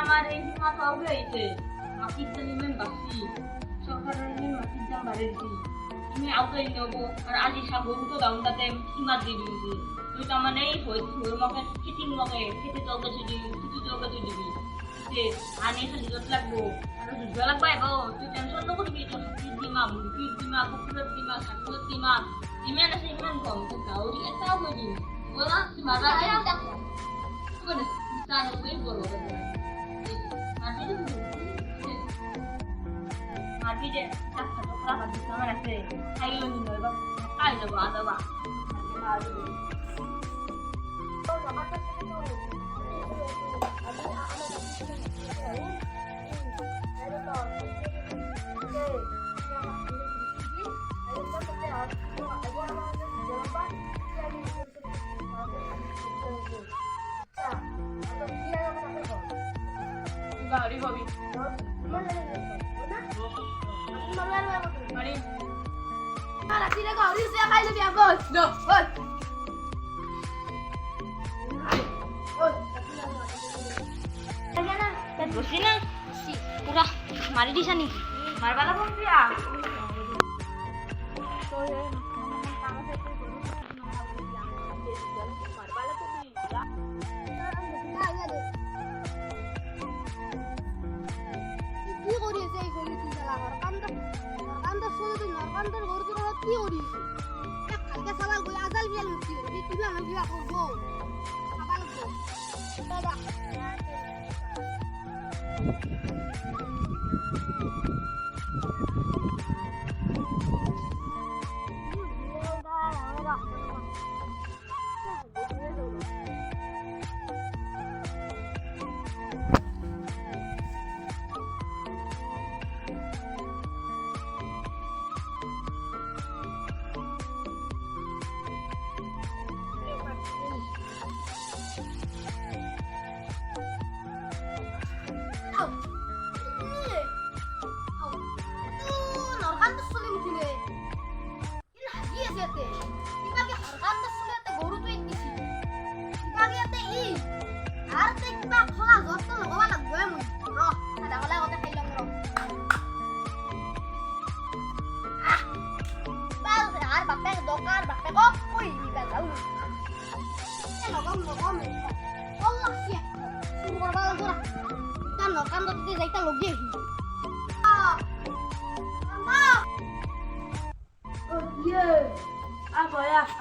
আমার এই মাথা উঠে আইছে মাটির জন্য বাসি সরকারের মাটির দাম বাড়েছি তুমি আউটাই নেবো আর আজি সাগর তো দামটাতে সীমা দিয়ে দিবি তুই তো মানে মকে খেতি মকে খেতে চলতে দিবি কিছু চলতে দিবি যে আনে খালি যত লাগবো আর যুদ্ধ লাগবে এবার তুই টেনশন নকরবি তো হাতির দিমা মুরগির দিমা কুকুরের দিমা ছাগলের দিমা দিমেন আছে ইমান কম তো গাউরি এটাও করি বলা তুই মারা যায় কোন স্থান ওই বলো মাটিতে টাকা তো খারাপ আছে আমার আছে খাইলো নি নয় বা খাই দেবো আদাবা গাড়ি হবি রাতিরে গাড়ি সে খাইলে বিয়া বল নো বল বসি না পুরা মারি দিছা নি মারবালা বন্ধুয়া কি করিছে এই গলি তুই জালা কান্দা শুনে তুই নরকান্দার ঘর তোর কি করিছে এক কালকে সবাই গই আজাল বিয়াল মুক্তি হবি তুই না বিয়া করবো আবার গো দাদা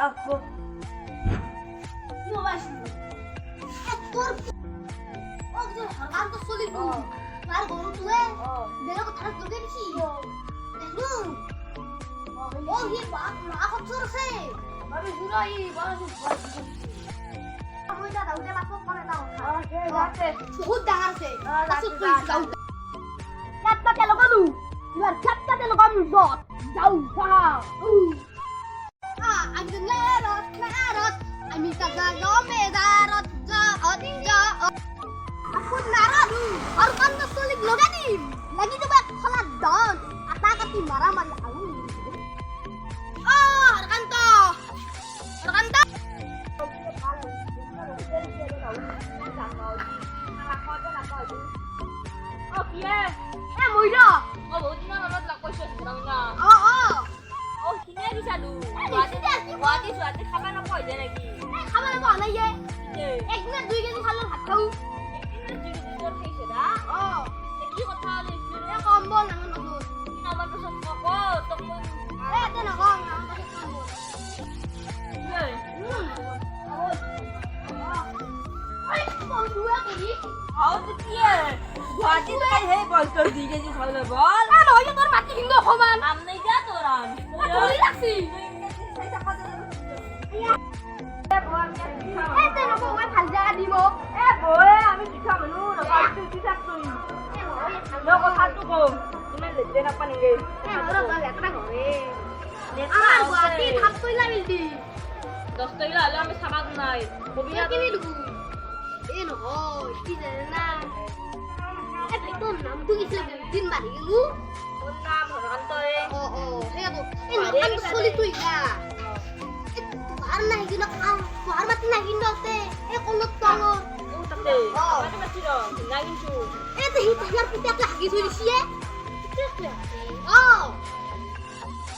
Aku Yo vas. Por Oh, yo hargando solido. Claro, como tú ves. De lo que estás tú quieres sí. No. Oh, ye va, aku surse. Baru surai, baru surai. Kamu dah tahu dia masuk mana tahu. Oke, suhu dengar sih. Masuk tuh jauh. Lihat pakai lo kamu. Lihat pakai lo kamu bot. Jauh, jauh. I'm the carrot. I mean the carrot. Aku naradu. Orang kan sulit logani. Lagi coba salat don. Apa kati marah marah aku. Oh, Arkanto. Oh, iya. Mui đó. Oh, bauti na naman lang question sekarang na. Oh, sini bisa lu. Wadi suatu kapan apa aja lagi? Kapan apa lagi? Ek minute 2 KG খালো ভাত খাও। Ek minute 2 KG খাইছে না? কি কথা লৈছো? কম্বল নাঙৰ নতুন। আমাৰ তো সব কো তো কোন তে নকম নাঙৰ কাছে কম্বল। ওই বন্ধুয়া করি। আও তো কি গুয়াহাটি তাই হে বল তোর 2 কেজি খাইলে বল। ওই তোর মাটি কিন্তু সমান। নাম নাই যা তোরা। ধরি রাখছি। তে নকো ওই ভাল জায়গা দিব। বয়ে আমি পিঠা মানু নকা তুই পিঠা তুই। লো কথা তো কো। তুমি লেতে না পানিগে। ওরা তো লেতরা করে। আমার গুয়াহাটি থাপ কইলা মিলতি। 10 টাকা হলে আমি সামাদ নাই। কবিয়া কি দিলু? এ নহয় কি জানে না। তোর নাম তো কিছু দিন বাড়ি গেলু। ওর নাম হরকান্তরে। সেটা তো এই নরকান্ত চলি তুই না। কিন্তু এতে হি তাহার পুতে একটা হাগি থই দিছি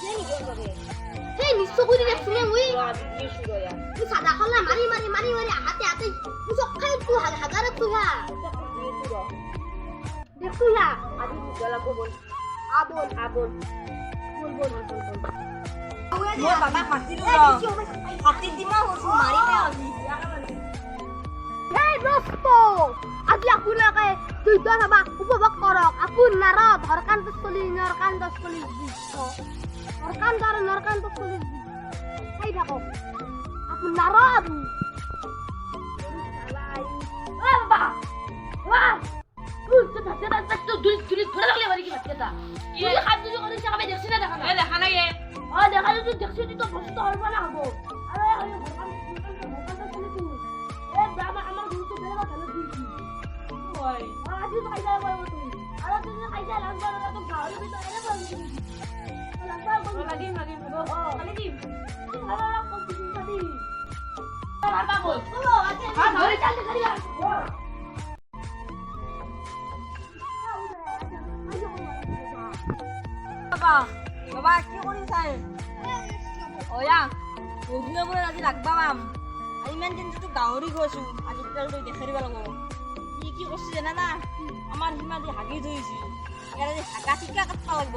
কেনি গল করে সেই নিশ্চয় কই দেখছ না মুই আজি কি শুরু হয়া তুই সাদা খালা মারি হাতে মুসক খাই তুই হাগারে তুই হা দেখছ হা আজি গলা কো বল আবল বল মোর বাবা হাতির হাতির দিমা হসু মারি মে আজি এই দোস্ত আজি আপোনাকে দুই দবা উপভোগ কৰক আপোনাৰ ধৰকান্ত চলি নৰকান্ত চলি নৰকান্ত চলি খাই থাকক আপোনাৰ বাবা তুই তো ধাতে ধাতে দুলি ধরে লাগলে বাড়ি কি বাচ্চাটা তুই খাদ্য যে করে সবাই দেখছিস না দেখা না দেখা নাই দেখা তুই দেখছিস তুই তো বসতে হবে না হবো আরে ধরকান্ত চলি তুই এ বাবা আমার গুরুত্ব বেড়ে গেল দিছি ওই আজি তো খাইজা করব তুই আর তুই খাইজা লাগবা না তো গাওরে ভিতরে এনে বল লাগবা বল লাগিম খালি দিম তুই ভালো না কোন কিছু খাবি মারবা বল ও আচ্ছা হ্যাঁ ধরে চাল করি বাবা কি করি চাই ওয়া ওদিনে বলে আজি লাগবা মাম আজি ইমান দিন তো গাহৰি গৈছো আজি তেল তই দেখাৰিব লাগিব কি কৰছি জানা না আমাৰ হিমা দি হাগি ধৰিছি ইয়াৰ আজি হাগা টিকা কাটবা লাগিব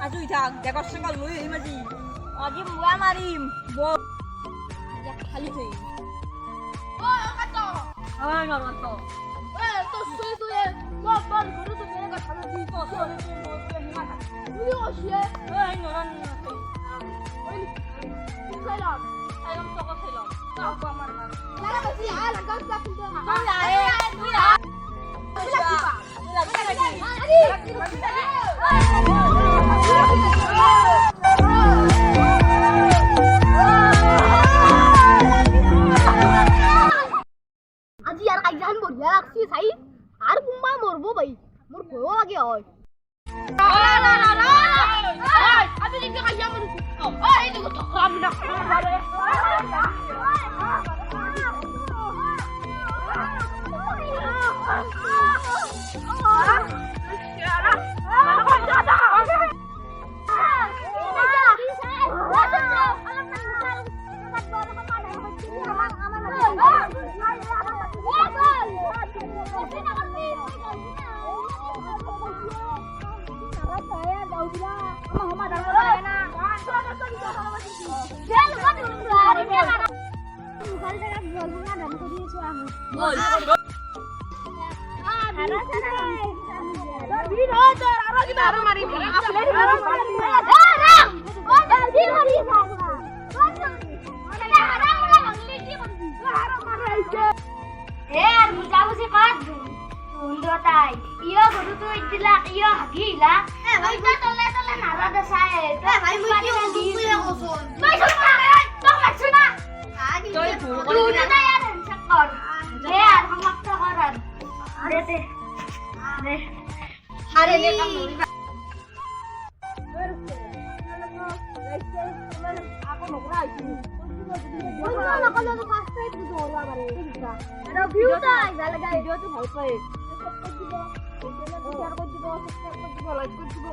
আজি থাক দেখৰ সঙ্গল লৈ আহিম আজি মুৱা মাৰিম ইয়াক খালি থৈ ও কাটো হয় নৰত এ তো সুই সুই বাবা ঘৰে তো মেৰে কথা দি তো চলে তুই মোৰ হিমা থাক তুই ওশিয়ে এই নৰন ওই তুই খাইলাম আইম তোকে খেলাম তাও আমার না লাগা বসি আ লাগা সব কিন্তু তুই আয় তুই আয় আজি আর কাইজান বঢ়িয়া লাগছি চাই আর কুম্বা মরবো ভাই মোর ভয়ও লাগে হয় আমি নিজে কাইজা মরছি এই দেখো তো আমি না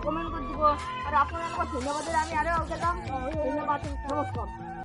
কমেন্ট করে দিব আর আপনাদের ধন্যবাদ আমি আরো ধন্যবাদ নমস্কার।